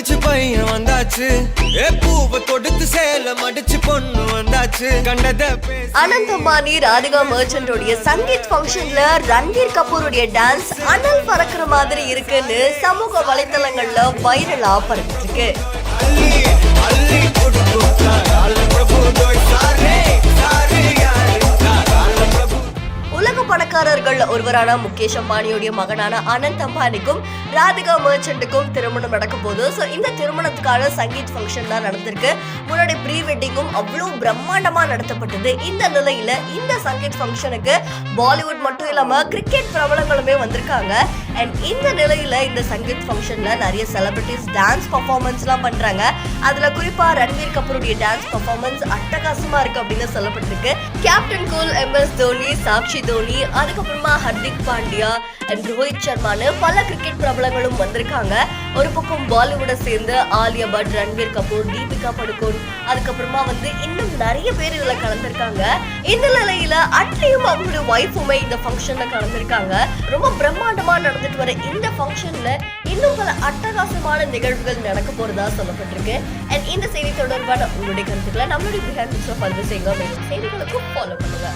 படிச்சு பையன் வந்தாச்சு, பூவை தொடுத்து சேலம் அடிச்சு பொண்ணு வந்தாச்சு. கண்டத அனந்த் அம்பானி ராதிகா மர்ச்சன்ட் உடைய சங்கீத் ஃபங்க்ஷன்ல ரன்வீர் கபூருடைய டான்ஸ் அனல் பறக்குற மாதிரி இருக்குன்னு சமூக வலைத்தளங்கள்ல வைரலா பறந்துட்டு இருக்கு. உலக பணக்காரர்கள் ஒருவரான முகேஷ் அம்பானியுடைய மகனான அனந்த் அம்பானிக்கும் ராதிகா மர்ச்சன்ட்டுக்கும் திருமணம் நடக்க போது. ஸோ இந்த திருமணத்துக்கான சங்கீத் ஃபங்க்ஷன் தான் நடந்திருக்கு. முன்னாடி ப்ரீ வெட்டிங்கும் அவ்வளோ பிரம்மாண்டமா நடத்தப்பட்டது. இந்த நிலையில இந்த சங்கீத் ஃபங்க்ஷனுக்கு பாலிவுட் மட்டும் இல்லாம கிரிக்கெட் பிரபலங்களுமே வந்திருக்காங்க. அண்ட் இந்த நிலையில இந்த சங்கீத் ஃபங்க்ஷன்ல நிறைய செலிபிரிட்டிஸ் டான்ஸ் பர்ஃபார்மன்ஸ்லாம் பண்றாங்க. அதுல குறிப்பா ரன்வீர் கபூருடைய டான்ஸ் பர்ஃபார்மன்ஸ் அட்டகாசமா இருக்கு அப்படின்னு சொல்லப்பட்டிருக்கு. Captain cool, MS Dhoni, Sakshi Dhoni, அதுக்கப்புறமா ஹர்திக் பாண்டியா அண்ட் ரோஹித் சர்மான்னு பல கிரிக்கெட் பிரபலங்களும் வந்திருக்காங்க. ஒரு பக்கம் பாலிவுட சேர்ந்து ஆலியா பட், ரன்வீர் கபூர், தீபிகா படுகோன், அதுக்கப்புறமா இன்னும் நிறைய பேர் இதுல கலந்துருக்காங்க. இந்த நிலையில அட்லியும் அவங்களுடைய ஒய்ஃபுமே இந்த ஃபங்க்ஷன்ல கலந்துருக்காங்க. ரொம்ப பிரம்மாண்டமா நடந்துட்டு வர இந்த ஃபங்க்ஷன்ல இன்னும் பல அட்டகாசமான நிகழ்வுகள் நடக்க போறதா சொல்லப்பட்டிருக்கு. அண்ட் இந்த செய்தி தொடர்பான உங்களுடைய கருத்துக்களை நம்மளுடைய பதிவு செய்யுங்க. மேலும் செய்திகளுக்கும் ஃபாலோ பண்ணுங்க.